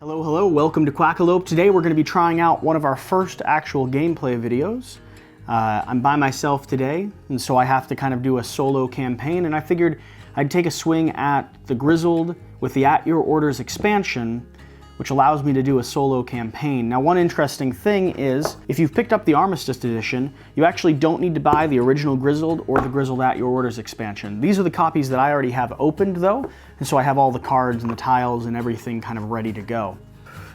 Hello, hello, welcome to Quackalope. Today we're going to be trying out one of our first actual gameplay videos. I'm by myself today, and so I have to kind of do a solo campaign, and I figured I'd take a swing at the Grizzled with the At Your Orders expansion, which allows me to do a solo campaign. Now, one interesting thing is, if you've picked up the Armistice Edition, you actually don't need to buy the original Grizzled or the Grizzled At Your Orders expansion. These are the copies that I already have opened, though, and so I have all the cards and the tiles and everything kind of ready to go.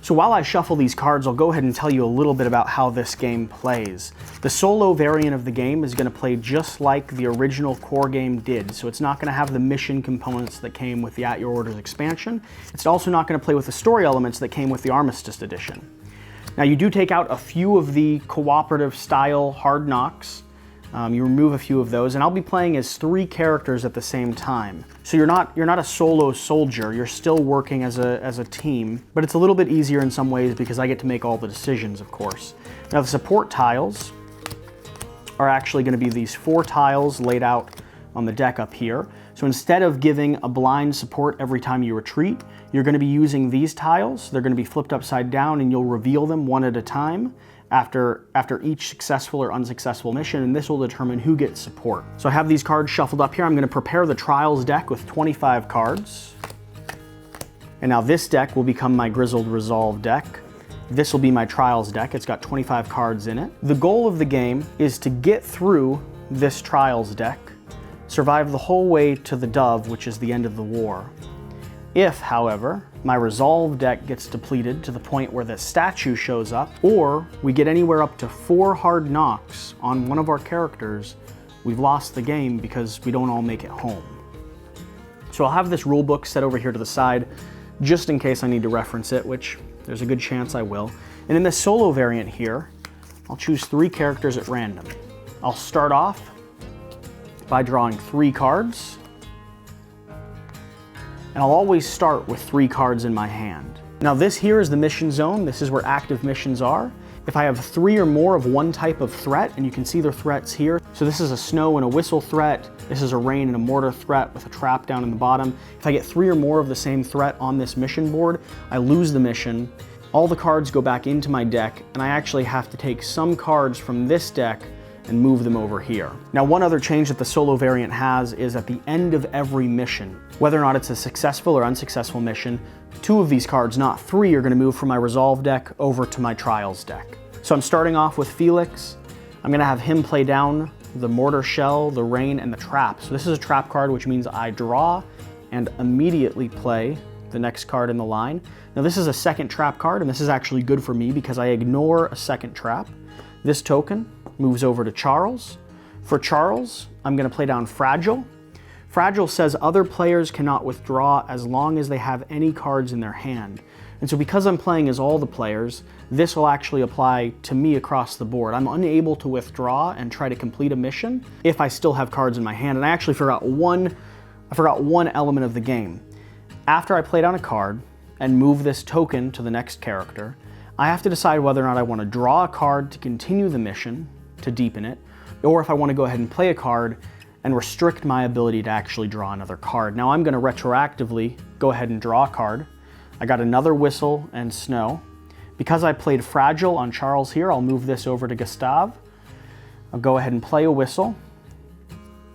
So while I shuffle these cards, I'll go ahead and tell you a little bit about how this game plays. The solo variant of the game is going to play just like the original core game did, so it's not going to have the mission components that came with the At Your Orders expansion. It's also not going to play with the story elements that came with the Armistice Edition. Now, you do take out a few of the cooperative style hard knocks. You remove a few of those, and I'll be playing as 3 characters at the same time. So you're not a solo soldier, you're still working as a team, but it's a little bit easier in some ways because I get to make all the decisions, of course. Now, the support tiles are actually going to be these 4 tiles laid out on the deck up here. So instead of giving a blind support every time you retreat, you're going to be using these tiles. They're going to be flipped upside down, and you'll reveal them one at a time after each successful or unsuccessful mission, and this will determine who gets support. So I have these cards shuffled up here. I'm going to prepare the Trials deck with 25 cards. And now this deck will become my Grizzled Resolve deck. This will be my Trials deck. It's got 25 cards in it. The goal of the game is to get through this Trials deck, survive the whole way to the Dove, which is the end of the war. If, however, my Resolve deck gets depleted to the point where the statue shows up, or we get anywhere up to 4 hard knocks on one of our characters, we've lost the game because we don't all make it home. So I'll have this rule book set over here to the side, just in case I need to reference it, which there's a good chance I will. And in this solo variant here, I'll choose 3 characters at random. I'll start off by drawing 3 cards. And I'll always start with 3 cards in my hand. Now, this here is the mission zone. This is where active missions are. If I have 3 or more of one type of threat, and you can see their threats here. So this is a snow and a whistle threat. This is a rain and a mortar threat with a trap down in the bottom. If I get 3 or more of the same threat on this mission board, I lose the mission. All the cards go back into my deck, and I actually have to take some cards from this deck and move them over here. Now, one other change that the solo variant has is at the end of every mission, whether or not it's a successful or unsuccessful mission, 2 of these cards, not 3, are going to move from my Resolve deck over to my Trials deck. So I'm starting off with Felix. I'm going to have him play down the Mortar Shell, the Rain, and the Trap. So this is a trap card, which means I draw and immediately play the next card in the line. Now, this is a second trap card, and this is actually good for me because I ignore a second trap. This token moves over to Charles. For Charles, I'm going to play down Fragile. Fragile says other players cannot withdraw as long as they have any cards in their hand. And so because I'm playing as all the players, this will actually apply to me across the board. I'm unable to withdraw and try to complete a mission if I still have cards in my hand. And I actually forgot one element of the game. After I play down a card and move this token to the next character, I have to decide whether or not I want to draw a card to continue the mission, to deepen it, or if I want to go ahead and play a card and restrict my ability to actually draw another card. Now, I'm going to retroactively go ahead and draw a card. I got another Whistle and Snow. Because I played Fragile on Charles here, I'll move this over to Gustav. I'll go ahead and play a Whistle.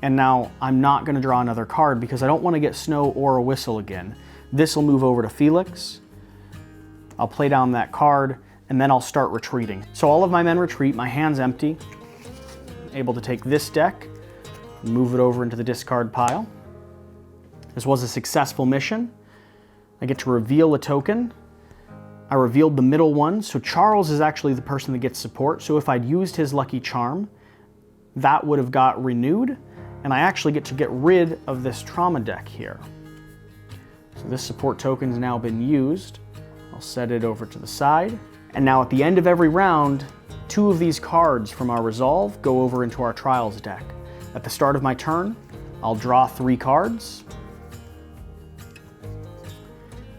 And now I'm not going to draw another card because I don't want to get Snow or a Whistle again. This will move over to Felix. I'll play down that card, and then I'll start retreating. So all of my men retreat, my hand's empty. I'm able to take this deck, move it over into the discard pile. This was a successful mission. I get to reveal a token. I revealed the middle one, so Charles is actually the person that gets support. So if I'd used his lucky charm, that would have got renewed, and I actually get to get rid of this trauma deck here. So this support token's now been used. I'll set it over to the side. And now at the end of every round, 2 of these cards from our Resolve go over into our Trials deck. At the start of my turn, I'll draw 3 cards.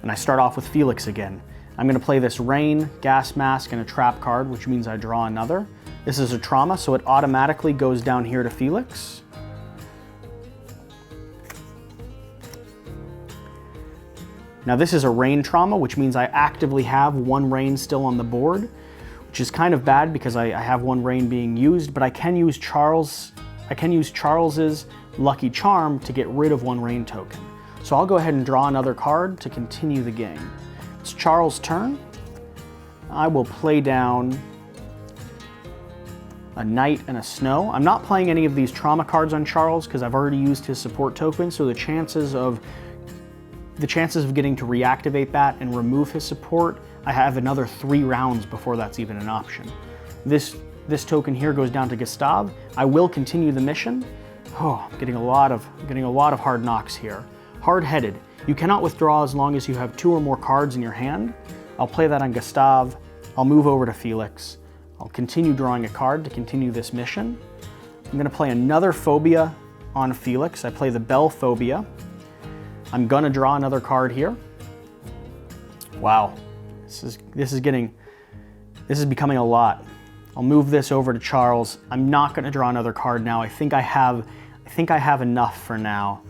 And I start off with Felix again. I'm going to play this Rain, Gas Mask, and a Trap card, which means I draw another. This is a trauma, so it automatically goes down here to Felix. Now this is a rain trauma, which means I actively have one rain still on the board, which is kind of bad because I have one rain being used, but I can use Charles's lucky charm to get rid of one rain token. So I'll go ahead and draw another card to continue the game. It's Charles' turn. I will play down a knight and a snow. I'm not playing any of these trauma cards on Charles because I've already used his support token, so the chances of getting to reactivate that and remove his support, I have another 3 rounds before that's even an option. This token here goes down to Gustav. I will continue the mission. Oh, I'm getting a lot of hard knocks here. Hard-headed. You cannot withdraw as long as you have 2 or more cards in your hand. I'll play that on Gustav. I'll move over to Felix. I'll continue drawing a card to continue this mission. I'm going to play another phobia on Felix. I play the Bell phobia. I'm going to draw another card here. Wow, this is becoming a lot. I'll move this over to Charles. I'm not going to draw another card now. I think I have enough for now.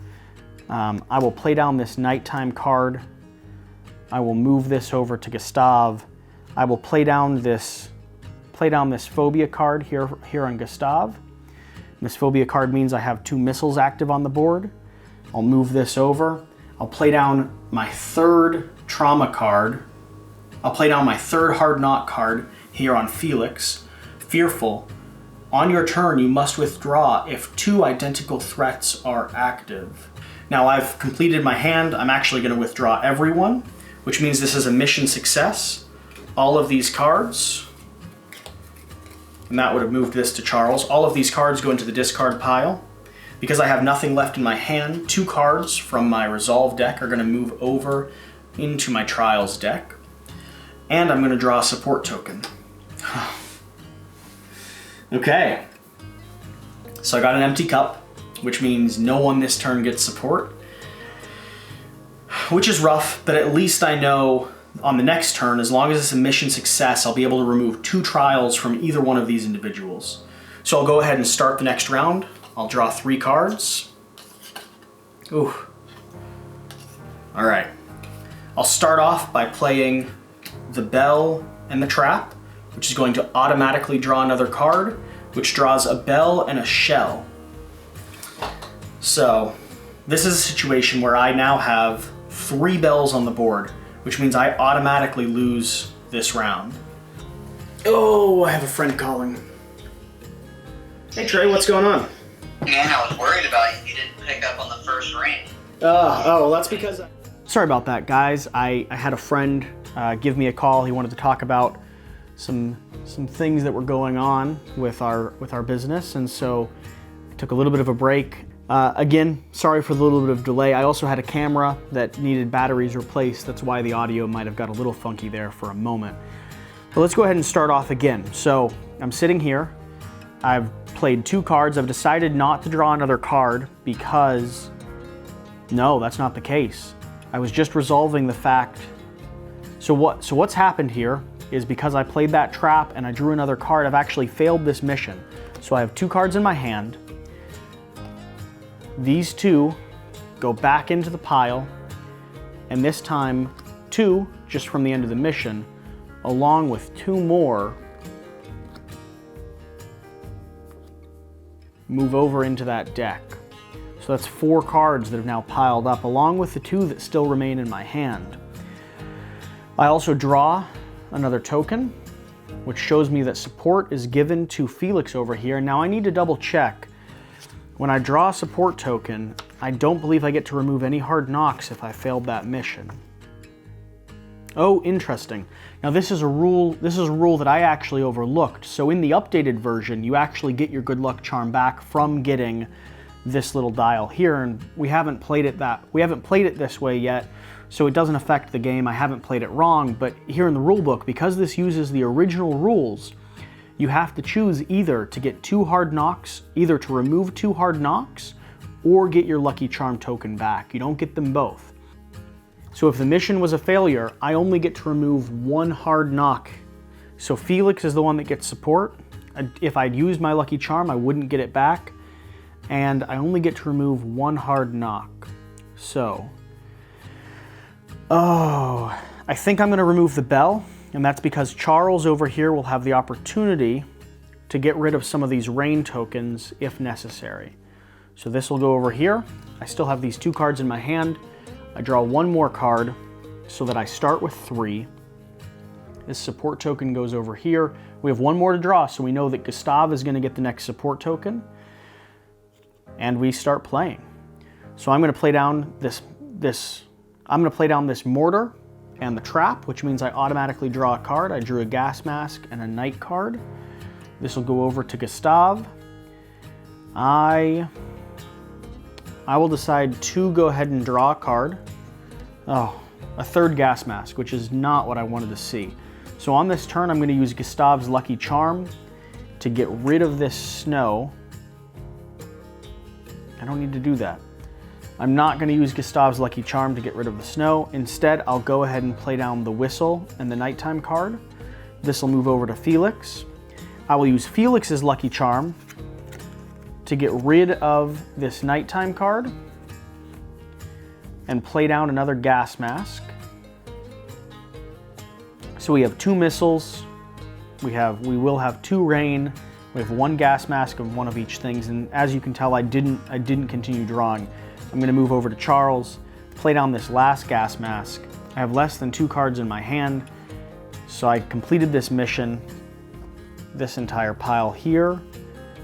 I will play down this nighttime card. I will move this over to Gustav. I will play down this phobia card here on Gustav. This phobia card means I have 2 missiles active on the board. I'll move this over. I'll play down my 3rd trauma card. I'll play down my 3rd hard knock card here on Felix. Fearful. On your turn, you must withdraw if 2 identical threats are active. Now I've completed my hand. I'm actually going to withdraw everyone, which means this is a mission success. All of these cards, and that would have moved this to Charles. All of these cards go into the discard pile. Because I have nothing left in my hand, 2 cards from my Resolve deck are going to move over into my Trials deck. And I'm going to draw a support token. Okay. So I got an empty cup, which means no one this turn gets support. Which is rough, but at least I know on the next turn, as long as it's a mission success, I'll be able to remove 2 trials from either one of these individuals. So I'll go ahead and start the next round. I'll draw 3 cards. Ooh. All right. I'll start off by playing the Bell and the Trap, which is going to automatically draw another card, which draws a bell and a shell. So this is a situation where I now have 3 bells on the board, which means I automatically lose this round. Oh, I have a friend calling. Hey Trey, what's going on? Man, I was worried about you. You didn't pick up on the first ring. Oh, well, that's because... Sorry about that, guys. I had a friend give me a call. He wanted to talk about some things that were going on with our business, and so I took a little bit of a break. Again, sorry for the little bit of delay. I also had a camera that needed batteries replaced. That's why the audio might have got a little funky there for a moment. But let's go ahead and start off again. So I'm sitting here. I've played 2 cards. I've decided not to draw another card because, no, that's not the case. I was just resolving the fact. So what's happened here is because I played that trap and I drew another card, I've actually failed this mission. So I have 2 cards in my hand. These 2 go back into the pile, and this time 2 just from the end of the mission, along with 2 more, move over into that deck. So that's 4 cards that have now piled up, along with the 2 that still remain in my hand. I also draw another token, which shows me that support is given to Felix over here. Now I need to double check. When I draw a support token, I don't believe I get to remove any hard knocks if I failed that mission. Oh, interesting. Now this is a rule that I actually overlooked. So in the updated version, you actually get your good luck charm back from getting this little dial here, and we haven't played it this way yet, so it doesn't affect the game. I haven't played it wrong, but here in the rule book, because this uses the original rules, you have to choose either to get 2 hard knocks, either to remove 2 hard knocks, or get your lucky charm token back. You don't get them both. So if the mission was a failure, I only get to remove 1 hard knock. So Felix is the one that gets support. If I'd used my lucky charm, I wouldn't get it back. And I only get to remove 1 hard knock. So Oh, I think I'm going to remove the bell, and that's because Charles over here will have the opportunity to get rid of some of these rain tokens if necessary. So this will go over here. I still have these 2 cards in my hand. I draw 1 more card so that I start with 3. This support token goes over here. We have 1 more to draw, so we know that Gustav is going to get the next support token. And we start playing. So I'm going to play down this mortar and the trap, which means I automatically draw a card. I drew a gas mask and a night card. This will go over to Gustav. I will decide to go ahead and draw a card. Oh, a 3rd gas mask, which is not what I wanted to see. So on this turn, I'm going to use Gustav's Lucky Charm to get rid of this snow. I don't need to do that. I'm not going to use Gustav's Lucky Charm to get rid of the snow. Instead, I'll go ahead and play down the whistle and the nighttime card. This will move over to Felix. I will use Felix's Lucky Charm to get rid of this nighttime card and play down another gas mask. So we have 2 missiles, we will have 2 rain, we have 1 gas mask of 1 of each things, and as you can tell, I didn't continue drawing. I'm going to move over to Charles, play down this last gas mask. I have less than 2 cards in my hand, so I completed this mission. This entire pile here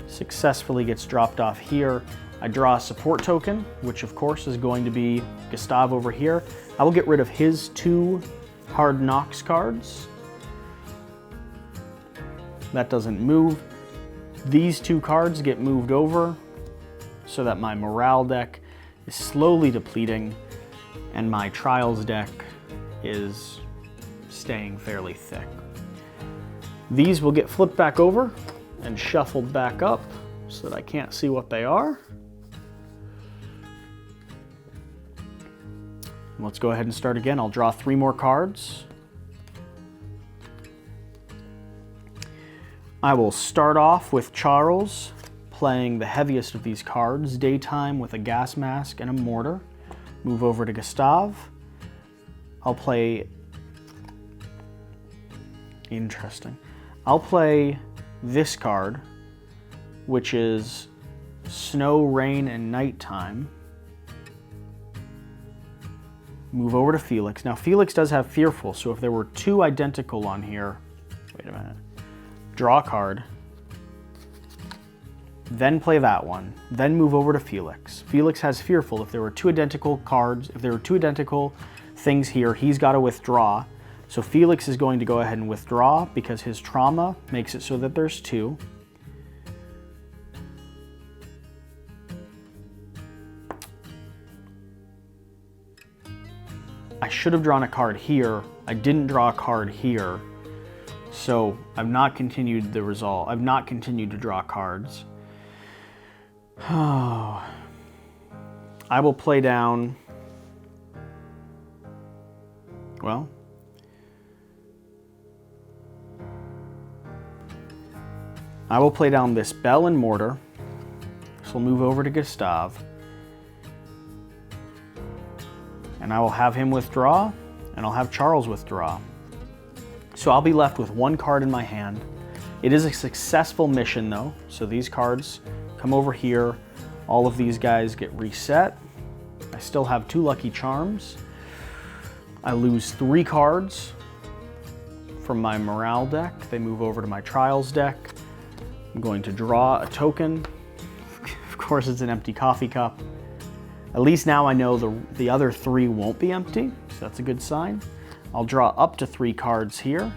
successfully gets dropped off here. I draw a support token, which of course is going to be Gustav over here. I will get rid of his 2 Hard Knocks cards. That doesn't move. These 2 cards get moved over so that my morale deck is slowly depleting and my trials deck is staying fairly thick. These will get flipped back over and shuffled back up so that I can't see what they are. Let's go ahead and start again. I'll draw 3 more cards. I will start off with Charles playing the heaviest of these cards, Daytime, with a gas mask and a mortar. Move over to Gustav. I'll play... Interesting. I'll play this card, which is Snow, Rain, and Nighttime. Move over to Felix. Now Felix does have Fearful, so if there were 2 identical on here, wait a minute, draw a card, then play that one, then move over to Felix. Felix has Fearful. If there were 2 identical cards, if there were 2 identical things here, he's got to withdraw. So Felix is going to go ahead and withdraw because his trauma makes it so that there's 2. I should have drawn a card here. I didn't draw a card here. So I've not continued the resolve. I've not continued to draw cards. Oh. I will play down, well, I will play down this Bell and Mortar. This will move over to Gustav. And I will have him withdraw, and I'll have Charles withdraw. So I'll be left with 1 card in my hand. It is a successful mission though, so these cards come over here. All of these guys get reset. I still have 2 Lucky Charms. I lose 3 cards from my morale deck. They move over to my trials deck. I'm going to draw a token. Of course, it's an empty coffee cup. At least now I know the other 3 won't be empty, so that's a good sign. I'll draw up to 3 cards here.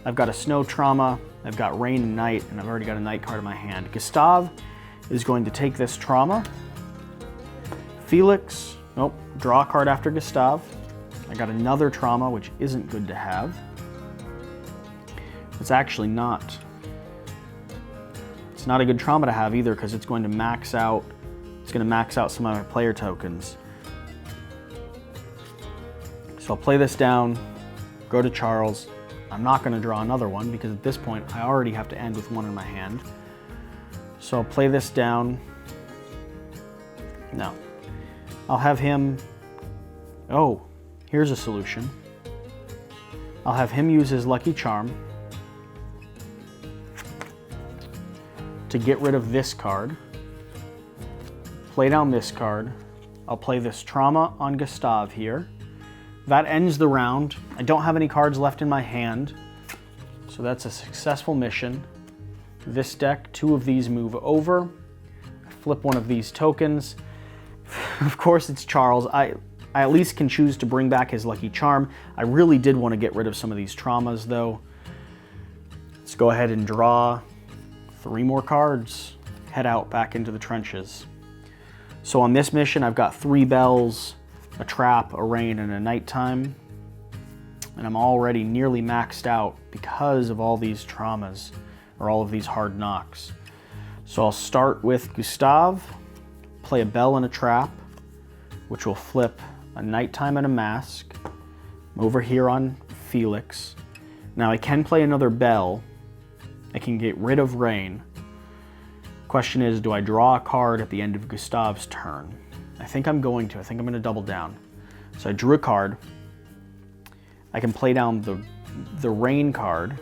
I've got a Snow Trauma, I've got Rain and Night, and I've already got a Night card in my hand. Gustav is going to take this trauma. Felix, nope, draw a card after Gustav. I got another trauma, which isn't good to have. It's actually not. It's not a good trauma to have either because it's going to max out. It's going to max out some of my player tokens. So I'll play this down, go to Charles. I'm not going to draw another one because at this point I already have to end with 1 in my hand. So I'll play this down. No. I'll have him, oh, here's a solution. I'll have him use his lucky charm to get rid of this card. Play down this card. I'll play this trauma on Gustav here. That ends the round. I don't have any cards left in my hand, so that's a successful mission. This deck, 2 of these move over. I flip one of these tokens. Of course it's Charles. I at least can choose to bring back his lucky charm. I really did want to get rid of some of these traumas though. Let's go ahead and draw 3 more cards. Head out back into the trenches. So on this mission, I've got 3 bells, a trap, a rain, and a nighttime. And I'm already nearly maxed out because of all these traumas, or all of these hard knocks. So I'll start with Gustav, play a bell and a trap, which will flip a nighttime and a mask. I'm over here on Felix. Now I can play another bell. I can get rid of rain. Question is, do I draw a card at the end of Gustav's turn? I think I'm going to. I think I'm going to double down. So I drew a card. I can play down the rain card,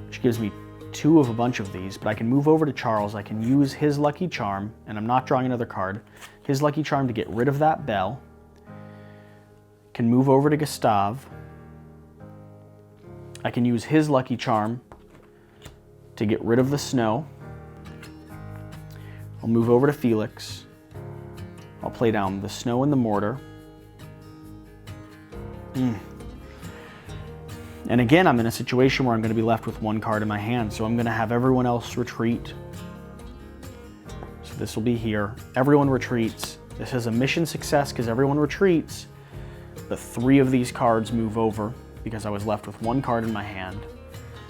which gives me 2 of a bunch of these, but I can move over to Charles. I can use his lucky charm, and I'm not drawing another card. His lucky charm to get rid of that bell. Can move over to Gustav. I can use his lucky charm to get rid of the snow. I'll move over to Felix. I'll play down the snow and the mortar. And again, I'm in a situation where I'm going to be left with 1 card in my hand, so I'm going to have everyone else retreat. So this will be here. Everyone retreats. This is a mission success because everyone retreats, but 3 of these cards move over because I was left with 1 card in my hand.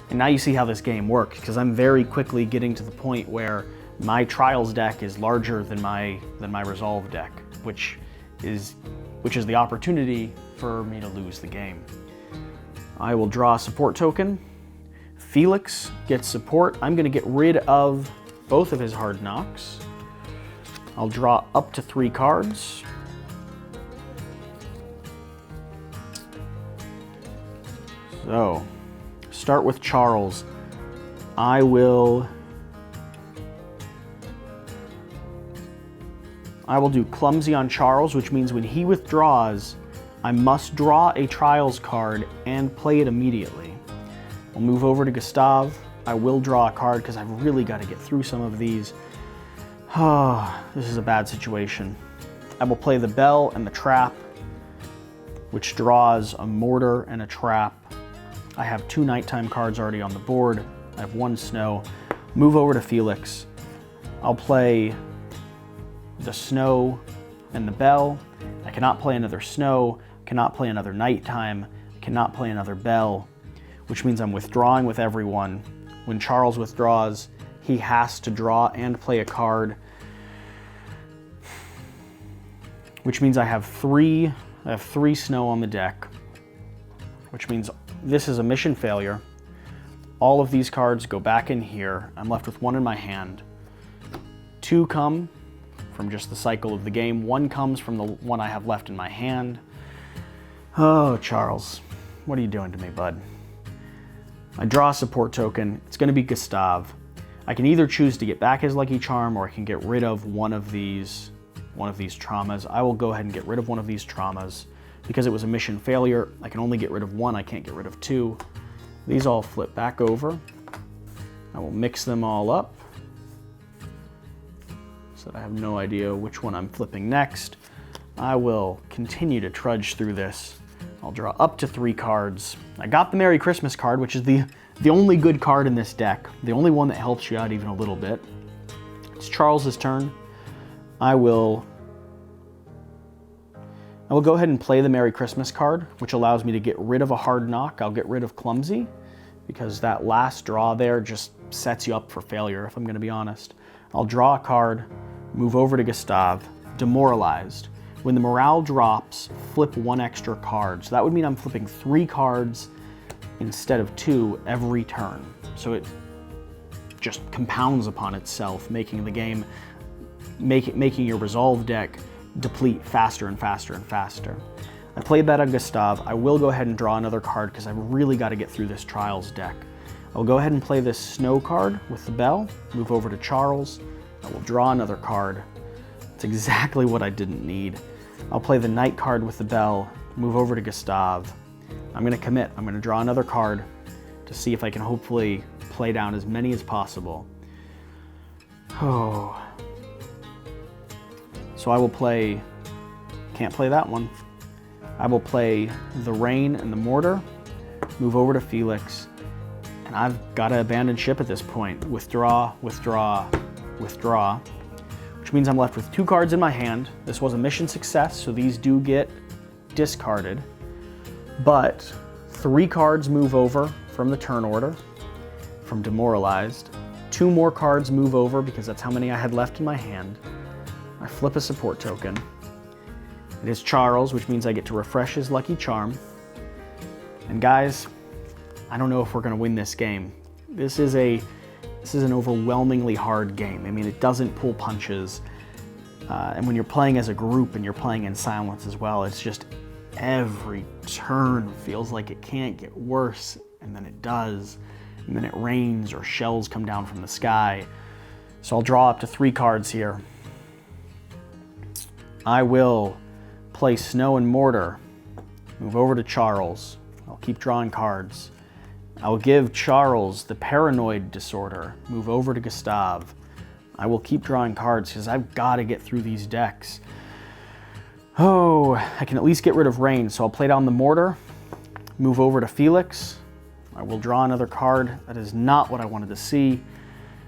And now you see how this game works, because I'm very quickly getting to the point where my Trials deck is larger than my Resolve deck, which is the opportunity for me to lose the game. I will draw a support token. Felix gets support. I'm going to get rid of both of his hard knocks. I'll draw up to 3 cards. So, start with Charles. I will do Clumsy on Charles, which means when he withdraws, I must draw a Trials card and play it immediately. I'll move over to Gustav. I will draw a card because I've really got to get through some of these. Oh, this is a bad situation. I will play the bell and the trap, which draws a mortar and a trap. I have 2 nighttime cards already on the board. I have 1 snow. Move over to Felix. I'll play the snow and the bell. I cannot play another snow, cannot play another nighttime, cannot play another bell, which means I'm withdrawing with everyone. When Charles withdraws, he has to draw and play a card, which means I have 3 snow on the deck, which means this is a mission failure. All of these cards go back in here. I'm left with 1 in my hand. 2 come from just the cycle of the game. 1 comes from the one I have left in my hand. Oh, Charles, what are you doing to me, bud? I draw a support token. It's going to be Gustav. I can either choose to get back his lucky charm, or I can get rid of one of these traumas. I will go ahead and get rid of one of these traumas. Because it was a mission failure, I can only get rid of 1, I can't get rid of 2. These all flip back over. I will mix them all up, so I have no idea which one I'm flipping next. I will continue to trudge through this. I'll draw up to 3 cards. I got the Merry Christmas card, which is the only good card in this deck, the only one that helps you out even a little bit. It's Charles's turn. I will go ahead and play the Merry Christmas card, which allows me to get rid of a hard knock. I'll get rid of Clumsy, because that last draw there just sets you up for failure, if I'm going to be honest. I'll draw a card, move over to Gustav, Demoralized. When the morale drops, flip 1 extra card. So that would mean I'm flipping 3 cards instead of 2 every turn. So it just compounds upon itself, making the game, making your Resolve deck deplete faster and faster and faster. I played that on Gustav. I will go ahead and draw another card because I've really got to get through this Trials deck. I'll go ahead and play this Snow card with the Bell, move over to Charles. I will draw another card. It's exactly what I didn't need. I'll play the Night card with the Bell, move over to Gustav. I'm gonna commit. I'm gonna draw another card to see if I can hopefully play down as many as possible. Oh. So I will play, can't play that one. I will play the Rain and the Mortar, move over to Felix, and I've got to abandon ship at this point. Withdraw, withdraw, withdraw, which means I'm left with 2 cards in my hand. This was a mission success, so these do get discarded, but 3 cards move over from the turn order, from Demoralized. 2 more cards move over because that's how many I had left in my hand. I flip a support token. It is Charles, which means I get to refresh his lucky charm. And guys, I don't know if we're gonna win this game. This is an overwhelmingly hard game. I mean, it doesn't pull punches. And when you're playing as a group and you're playing in silence as well, it's just every turn feels like it can't get worse, and then it does. And then it rains or shells come down from the sky. So I'll draw up to 3 cards here. I will play Snow and Mortar, move over to Charles. I'll keep drawing cards. I'll give Charles the Paranoid Disorder, move over to Gustav. I will keep drawing cards because I've got to get through these decks. Oh, I can at least get rid of Rain, so I'll play down the Mortar, move over to Felix. I will draw another card. That is not what I wanted to see.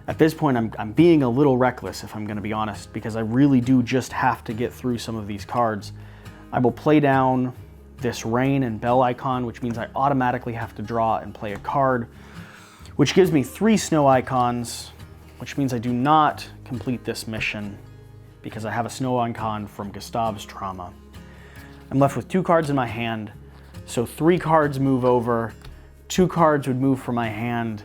At this point, I'm being a little reckless, if I'm going to be honest, because I really do just have to get through some of these cards. I will play down this Rain and Bell icon, which means I automatically have to draw and play a card, which gives me 3 Snow icons, which means I do not complete this mission because I have a Snow icon from Gustav's Trauma. I'm left with 2 cards in my hand, so 3 cards move over, 2 cards would move from my hand.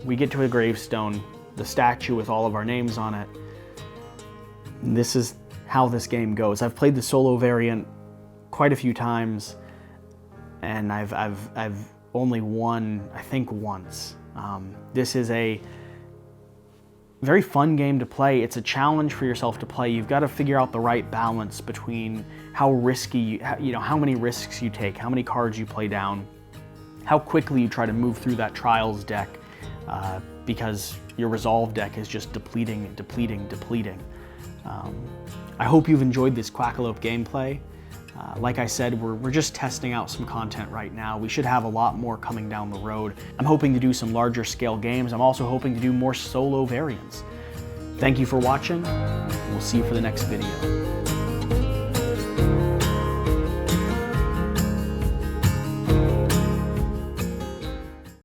We get to a gravestone, the statue with all of our names on it. And this is how this game goes. I've played the solo variant quite a few times, and I've only won, I think, once. This is a very fun game to play. It's a challenge for yourself to play. You've got to figure out the right balance between how risky, how many risks you take, how many cards you play down, how quickly you try to move through that Trials deck, because your Resolve deck is just depleting, depleting, depleting. I hope you've enjoyed this Quackalope gameplay. Like I said, we're just testing out some content right now. We should have a lot more coming down the road. I'm hoping to do some larger scale games. I'm also hoping to do more solo variants. Thank you for watching. We'll see you for the next video.